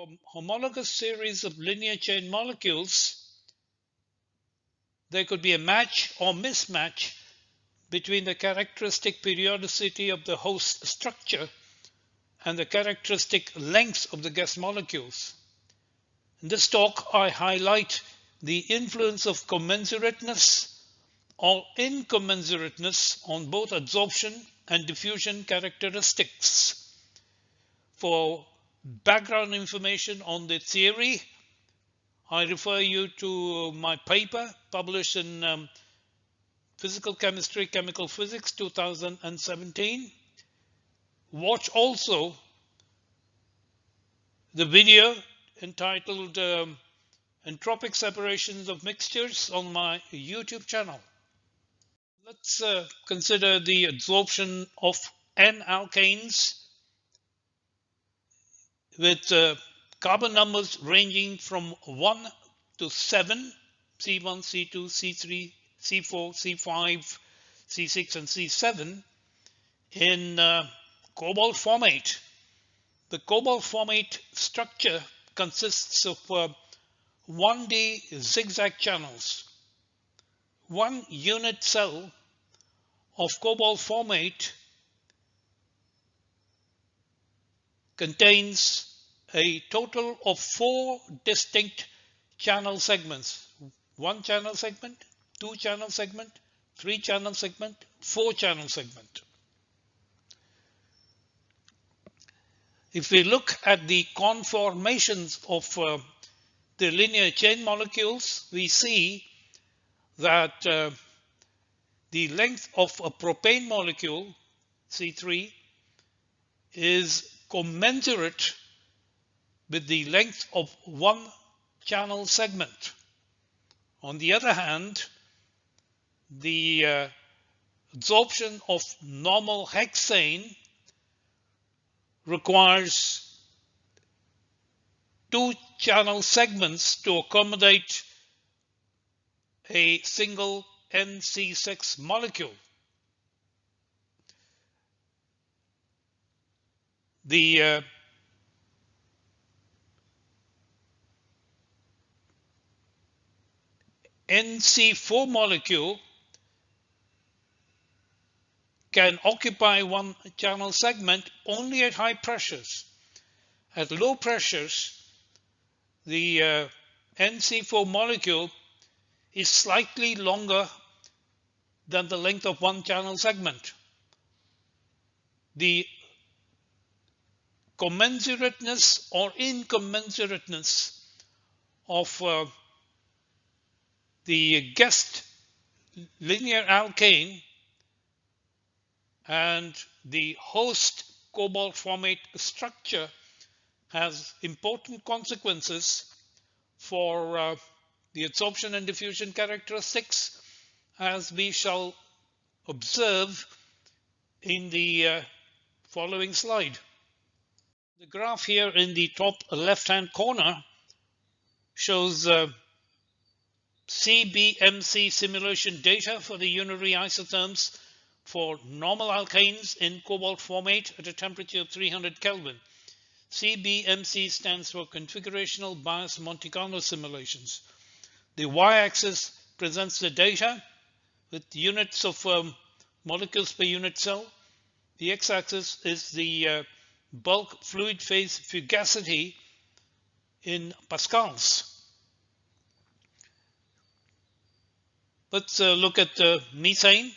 For homologous series of linear chain molecules, there could be a match or mismatch between the characteristic periodicity of the host structure and the characteristic length of the guest molecules. In this talk, I highlight the influence of commensurateness or incommensurateness on both adsorption and diffusion characteristics. For background information on the theory, I refer you to my paper published in Physical Chemistry, Chemical Physics 2017. Watch also the video entitled Entropic Separations of Mixtures on my YouTube channel. Let's consider the adsorption of n-alkanes with carbon numbers ranging from 1 to 7, C1, C2, C3, C4, C5, C6, and C7 in cobalt formate. The cobalt formate structure consists of 1D zigzag channels. One unit cell of cobalt formate contains a total of 4 distinct channel segments. 1 channel segment, 2 channel segment, 3 channel segment, 4 channel segment. If we look at the conformations of the linear chain molecules, we see that the length of a propane molecule, C3, is commensurate with the length of 1 channel segment. On the other hand, the adsorption of normal hexane requires 2 channel segments to accommodate a single NC6 molecule. The NC4 molecule can occupy 1 channel segment only at high pressures. At low pressures, the NC4 molecule is slightly longer than the length of 1 channel segment. The commensurateness or incommensurateness of the guest linear alkane and the host cobalt formate structure has important consequences for the adsorption and diffusion characteristics, as we shall observe in the following slide. The graph here in the top left-hand corner shows CBMC simulation data for the unary isotherms for normal alkanes in cobalt formate at a temperature of 300 Kelvin. CBMC stands for configurational bias Monte Carlo simulations. The y-axis presents the data with units of molecules per unit cell. The x-axis is the bulk fluid phase fugacity in pascals. Let's look at methane,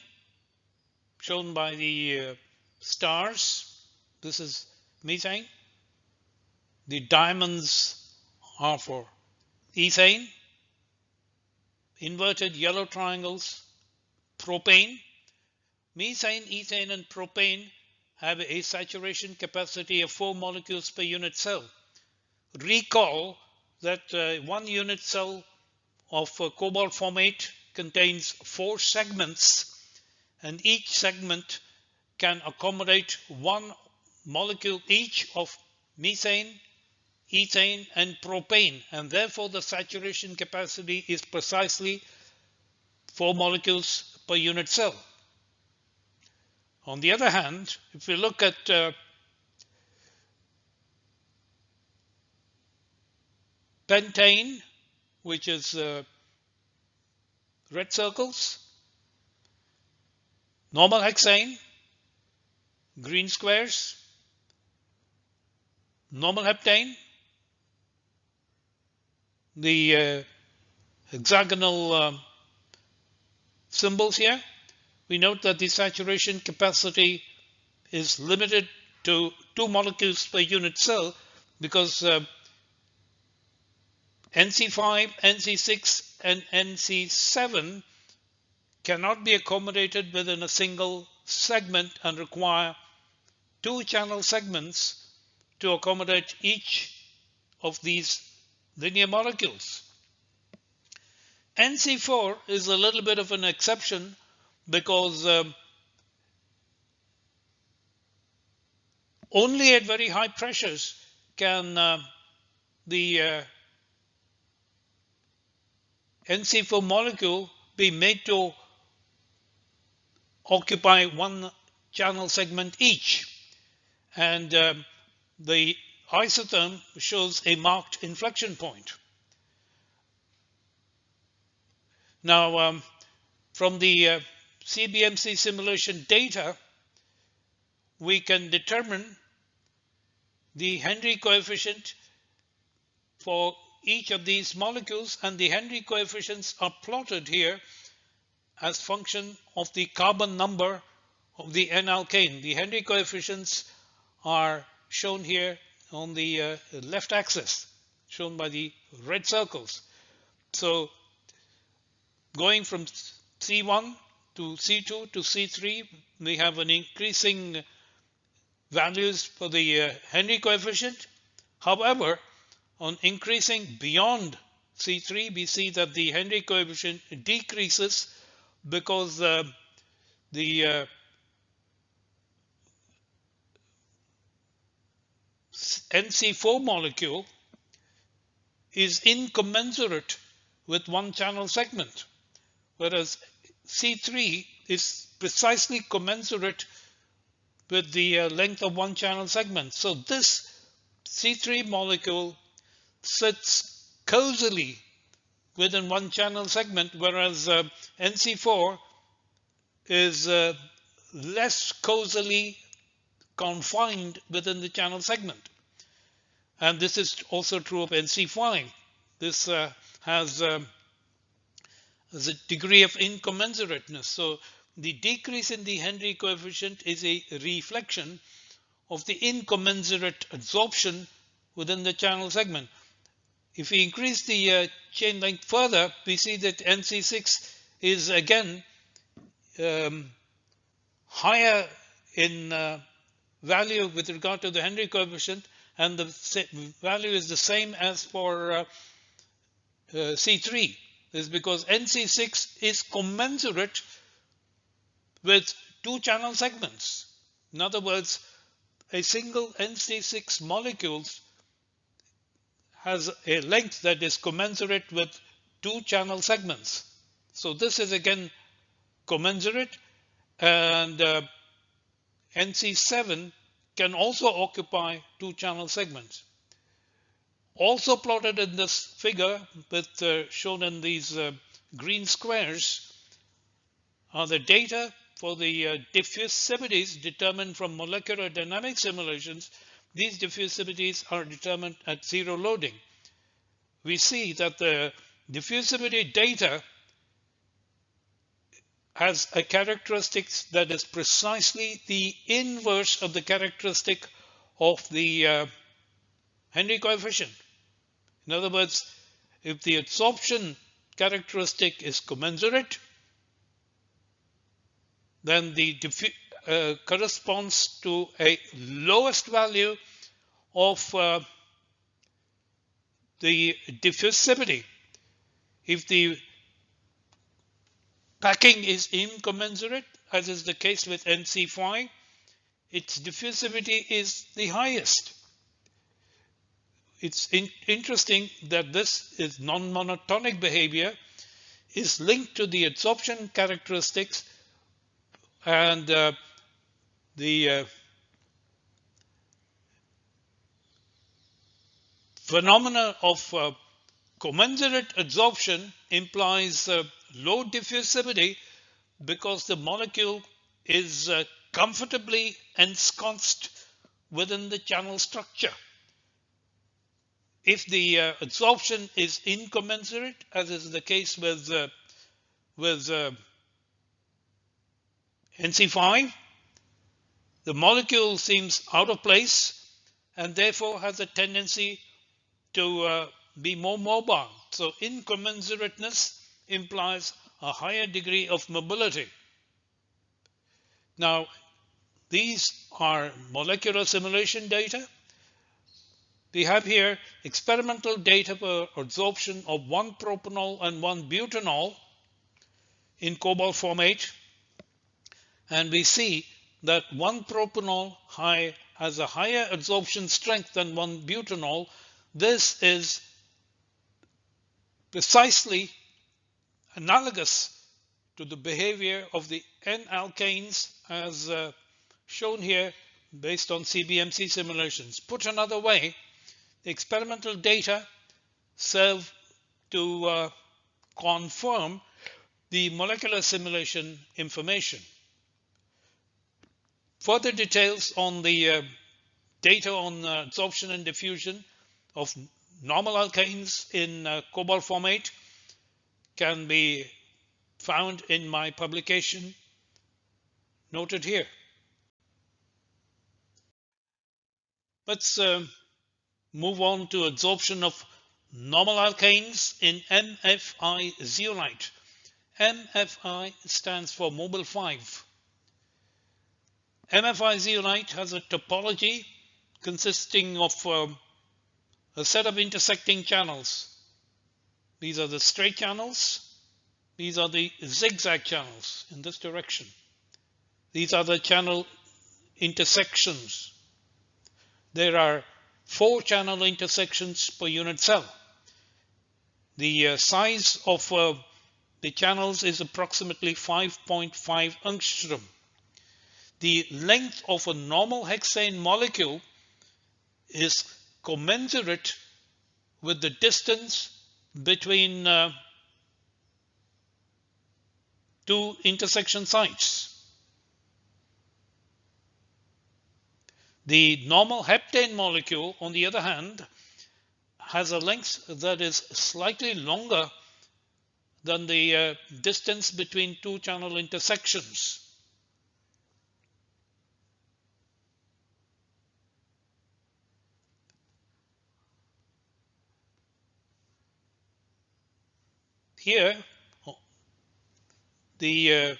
shown by the stars. This is methane. The diamonds are for ethane. Inverted yellow triangles, propane. Methane, ethane, and propane have a saturation capacity of 4 molecules per unit cell. Recall that 1 unit cell of cobalt formate contains 4 segments, and each segment can accommodate 1 molecule each of methane, ethane, and propane, and therefore the saturation capacity is precisely 4 molecules per unit cell. On the other hand, if we look at pentane, which is red circles, normal hexane, green squares, normal heptane, the hexagonal symbols here. We note that the saturation capacity is limited to 2 molecules per unit cell because NC5, NC6, and NC7 cannot be accommodated within a single segment and require 2 channel segments to accommodate each of these linear molecules. NC4 is a little bit of an exception because only at very high pressures can the NC4 molecule be made to occupy 1 channel segment each, and the isotherm shows a marked inflection point. Now, from the CBMC simulation data, we can determine the Henry coefficient for each of these molecules, and the Henry coefficients are plotted here as function of the carbon number of the n-alkane. The Henry coefficients are shown here on the left axis, shown by the red circles. So going from C1 to C2 to C3, we have an increasing values for the Henry coefficient. However, on increasing beyond C3, we see that the Henry coefficient decreases because the NC4 molecule is incommensurate with 1 channel segment, whereas C3 is precisely commensurate with the length of 1 channel segment. So this C3 molecule sits cosily within 1 channel segment, whereas NC4 is less cosily confined within the channel segment. And this is also true of NC5. This has a degree of incommensurateness. So the decrease in the Henry coefficient is a reflection of the incommensurate adsorption within the channel segment. If we increase the chain length further, we see that NC6 is again higher in value with regard to the Henry coefficient, and the value is the same as for C3. This is because NC6 is commensurate with 2 channel segments. In other words, a single NC6 molecule has a length that is commensurate with 2 channel segments. So this is again commensurate, and NC7 can also occupy 2 channel segments. Also plotted in this figure, with shown in these green squares, are the data for the diffusivities determined from molecular dynamic simulations. These diffusivities are determined at 0 loading. We see that the diffusivity data has a characteristic that is precisely the inverse of the characteristic of the Henry coefficient. In other words, if the adsorption characteristic is commensurate, then the corresponds to a lowest value of the diffusivity. If the packing is incommensurate, as is the case with NC5, its diffusivity is the highest. It's interesting that this is non-monotonic behavior is linked to the adsorption characteristics, and the phenomena of commensurate adsorption implies low diffusivity because the molecule is comfortably ensconced within the channel structure. If the adsorption is incommensurate, as is the case with NC5, the molecule seems out of place and therefore has a tendency to be more mobile. So incommensurateness implies a higher degree of mobility. Now, these are molecular simulation data. We have here experimental data for adsorption of 1 propanol and 1 butanol in cobalt formate. And we see that 1 propanol has a higher adsorption strength than 1 butanol. This is precisely analogous to the behavior of the n-alkanes as shown here based on CBMC simulations. Put another way, the experimental data serve to confirm the molecular simulation information. Further details on the data on adsorption and diffusion of normal alkanes in cobalt formate can be found in my publication noted here. Let's move on to adsorption of normal alkanes in MFI zeolite. MFI stands for mobile 5. MFI zeolite has a topology consisting of a set of intersecting channels. These are the straight channels. These are the zigzag channels in this direction. These are the channel intersections. There are 4 channel intersections per unit cell. The size of the channels is approximately 5.5 angstrom. The length of a normal hexane molecule is commensurate with the distance between 2 intersection sites. The normal heptane molecule, on the other hand, has a length that is slightly longer than the distance between 2 channel intersections. Here, the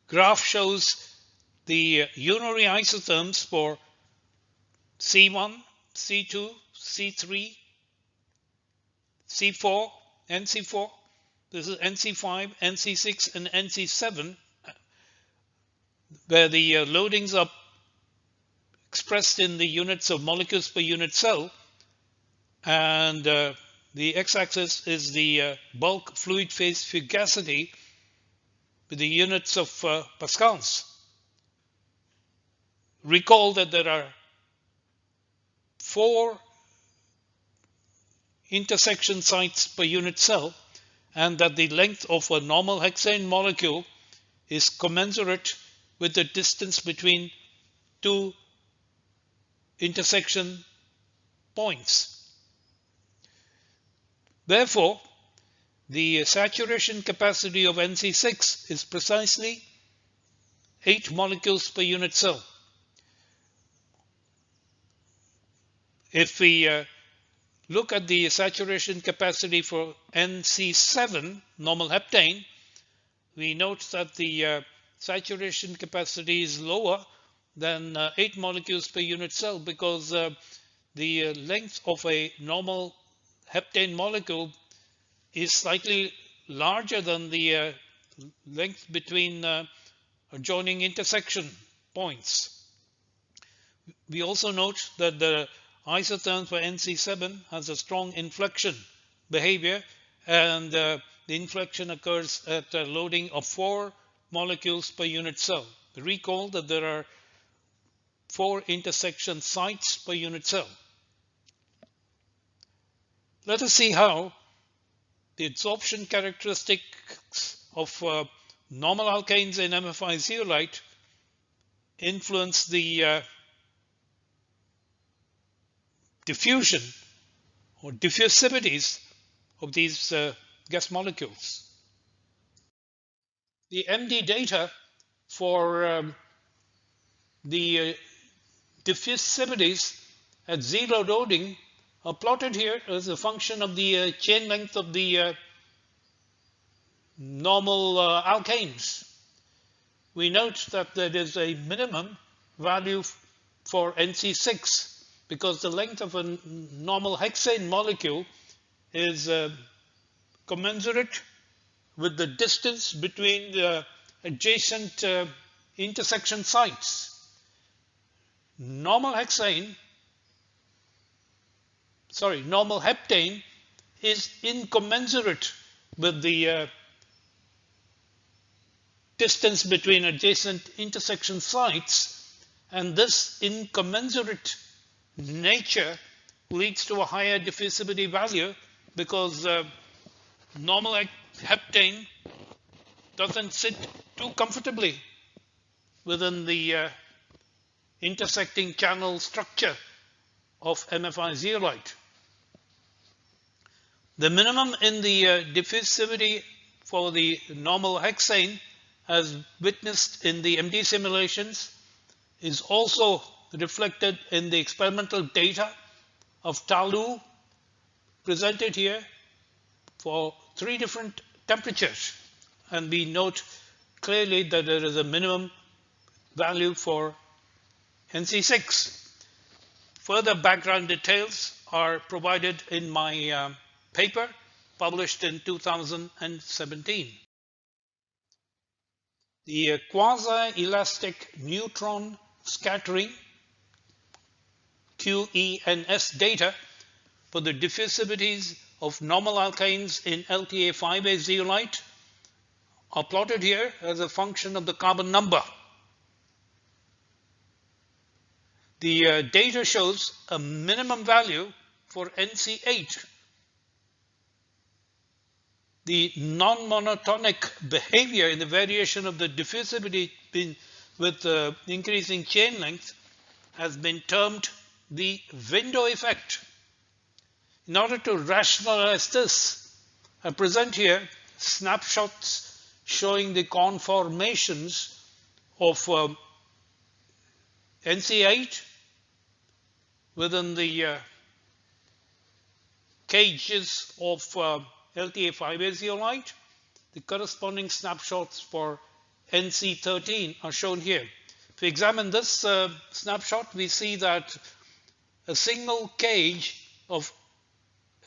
graph shows the Unary isotherms for C1, C2, C3, C4, NC4. This is NC5, NC6, and NC7, where the loadings are expressed in the units of molecules per unit cell, and the x-axis is the bulk fluid phase fugacity with the units of pascals. Recall that there are 4 intersection sites per unit cell, and that the length of a normal hexane molecule is commensurate with the distance between 2 intersection points. Therefore, the saturation capacity of NC6 is precisely 8 molecules per unit cell. If we look at the saturation capacity for NC7, normal heptane, we note that the saturation capacity is lower than 8 molecules per unit cell because the length of a normal heptane molecule is slightly larger than the length between adjoining intersection points. We also note that the isotherm for NC7 has a strong inflection behavior, and the inflection occurs at a loading of 4 molecules per unit cell. Recall that there are 4 intersection sites per unit cell. Let us see how the adsorption characteristics of normal alkanes in MFI zeolite influence the diffusion or diffusivities of these gas molecules. The MD data for the diffusivities at zero loading are plotted here as a function of the chain length of the normal alkanes. We note that there is a minimum value for NC6 because the length of a normal hexane molecule is commensurate with the distance between the adjacent intersection sites. Normal hexane, normal heptane is incommensurate with the distance between adjacent intersection sites, and this incommensurate nature leads to a higher diffusivity value because normal heptane doesn't sit too comfortably within the intersecting channel structure of MFI zeolite. The minimum in the diffusivity for the normal hexane, as witnessed in the MD simulations, is also reflected in the experimental data of TALU presented here for 3 different temperatures. And we note clearly that there is a minimum value for NC6. Further background details are provided in my paper published in 2017. The quasi-elastic neutron scattering QENS data for the diffusivities of normal alkanes in LTA5A zeolite are plotted here as a function of the carbon number. The data shows a minimum value for NC8. The non-monotonic behavior in the variation of the diffusivity with increasing chain length has been termed the window effect. In order to rationalize this, I present here snapshots showing the conformations of NC8 within the cages of LTA5A zeolite. The corresponding snapshots for NC13 are shown here. If we examine this snapshot, we see that a single cage of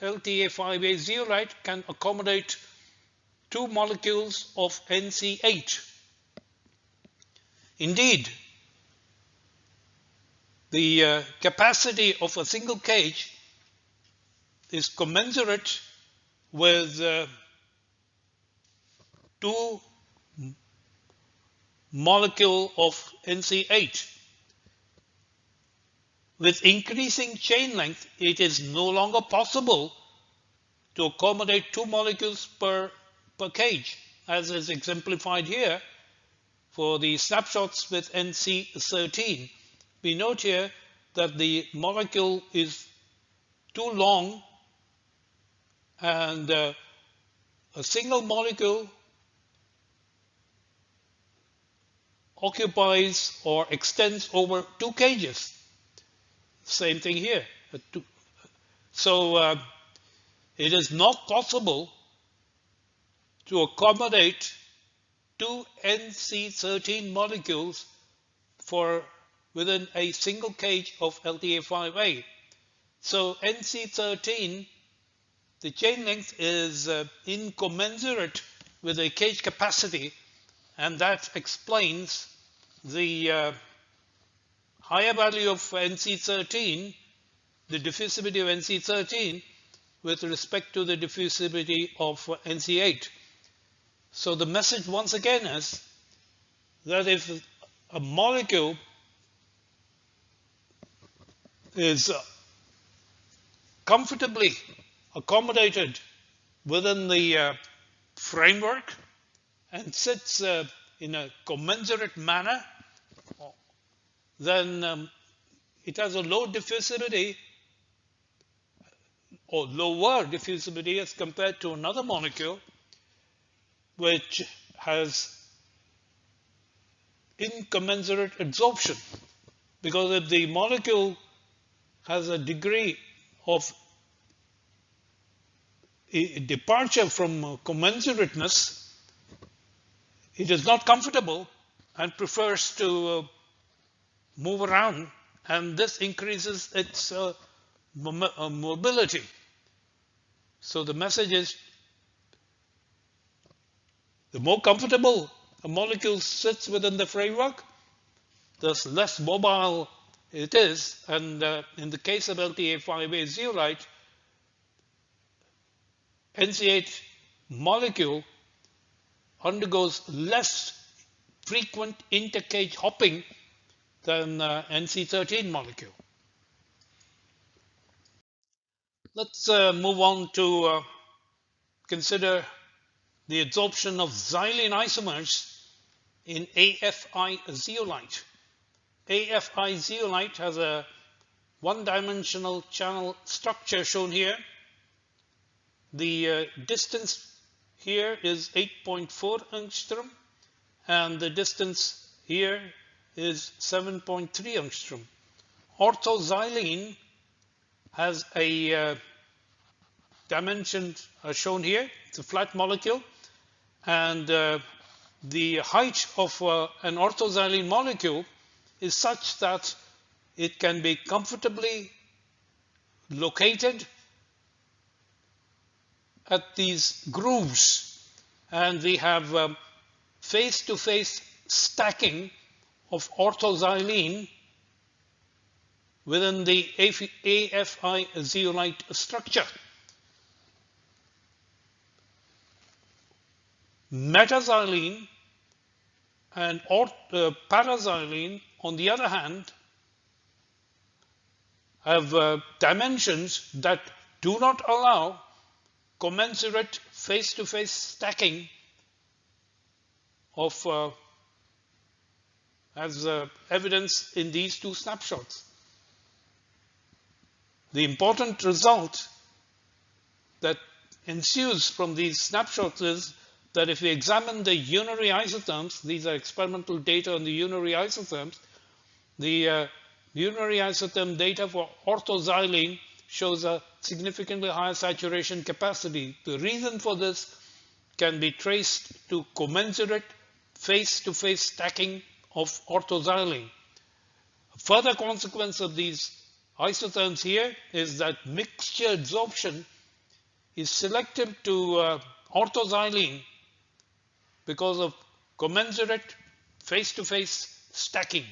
LTA5A zeolite can accommodate 2 molecules of NC8. Indeed, the capacity of a single cage is commensurate with 2 molecule of NC8. With increasing chain length, it is no longer possible to accommodate 2 molecules per cage, as is exemplified here for the snapshots with NC13. We note here that the molecule is too long and a single molecule occupies or extends over 2 cages. Same thing here. So it is not possible to accommodate 2 NC13 molecules within a single cage of LTA5A. So NC13, the chain length is incommensurate with the cage capacity, and that explains the higher value of NC13, the diffusivity of NC13 with respect to the diffusivity of NC8. So the message once again is that if a molecule is comfortably accommodated within the framework and sits in a commensurate manner, then it has a low diffusivity or lower diffusivity as compared to another molecule which has incommensurate adsorption. Because if the molecule has a degree of a departure from commensurateness, it is not comfortable and prefers to move around, and this increases its mobility. So the message is, the more comfortable a molecule sits within the framework, the less mobile it is. And in the case of LTA5A zeolite, NC8 molecule undergoes less frequent intercage hopping than NC13 molecule. Let's move on to consider the adsorption of xylene isomers in AFI zeolite. AFI zeolite has a one-dimensional channel structure shown here. The distance here is 8.4 angstrom and the distance here is 7.3 angstrom. Orthoxylene has a dimension shown here. It's a flat molecule, and the height of an orthoxylene molecule is such that it can be comfortably located at these grooves, and we have face-to-face stacking of orthoxylene within the AFI zeolite structure. Metaxylene and paraxylene, on the other hand, have dimensions that do not allow commensurate face-to-face stacking of as evidence in these two snapshots. The important result that ensues from these snapshots is that if we examine the unary isotherms, these are experimental data on the unary isotherms, the unary isotherm data for orthoxylene shows a significantly higher saturation capacity. The reason for this can be traced to commensurate face-to-face stacking of orthoxylene. A further consequence of these isotherms here is that mixture adsorption is selective to orthoxylene because of commensurate face-to-face stacking.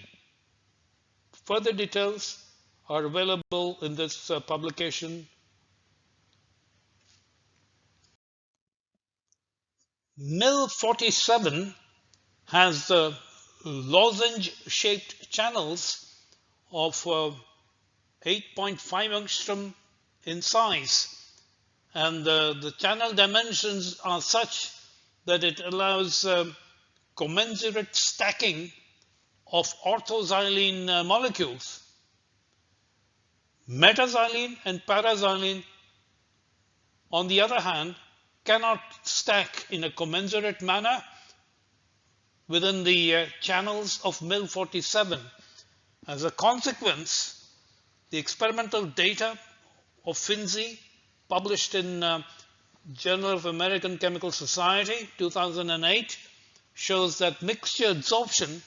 Further details are available in this publication. MIL47 has lozenge-shaped channels of 8.5 angstrom in size, and the channel dimensions are such that it allows commensurate stacking of orthoxylene molecules. Metaxylene and paraxylene, on the other hand, cannot stack in a commensurate manner within the channels of MIL47. As a consequence, the experimental data of Finzi, published in Journal of American Chemical Society, 2008, shows that mixture adsorption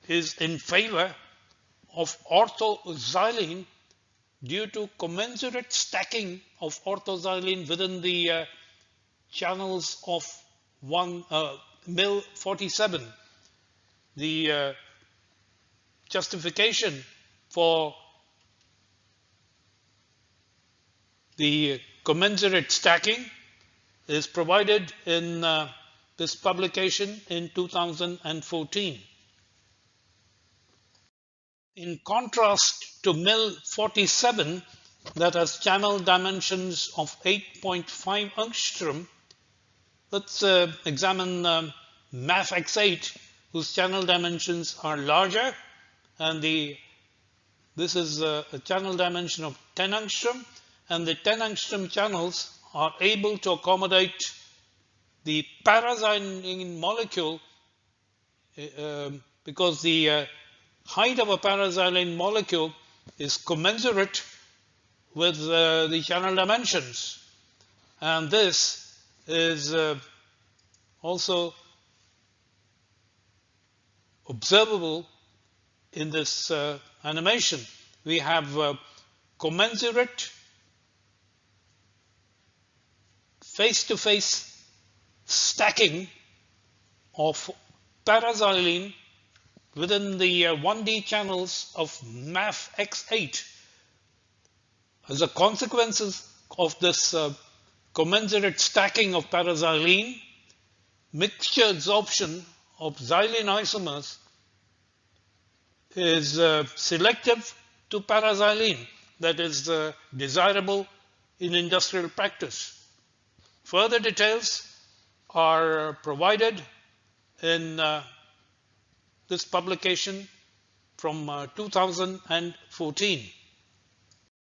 is in favor of orthoxylene due to commensurate stacking of orthoxylene within the channels of MIL47. The justification for the commensurate stacking is provided in this publication in 2014. In contrast to MIL47, that has channel dimensions of 8.5 angstrom. Let's examine MAF X8, whose channel dimensions are larger, and this is a channel dimension of 10 angstrom, and the 10 angstrom channels are able to accommodate the paraxylene molecule because the height of a paraxylene molecule is commensurate with the channel dimensions, and this is also observable in this animation. We have commensurate face-to-face stacking of paraxylene within the 1D channels of MAF X8. As a consequence of this commensurate stacking of paraxylene, mixture adsorption of xylene isomers is selective to paraxylene, that is desirable in industrial practice. Further details are provided in this publication from 2014.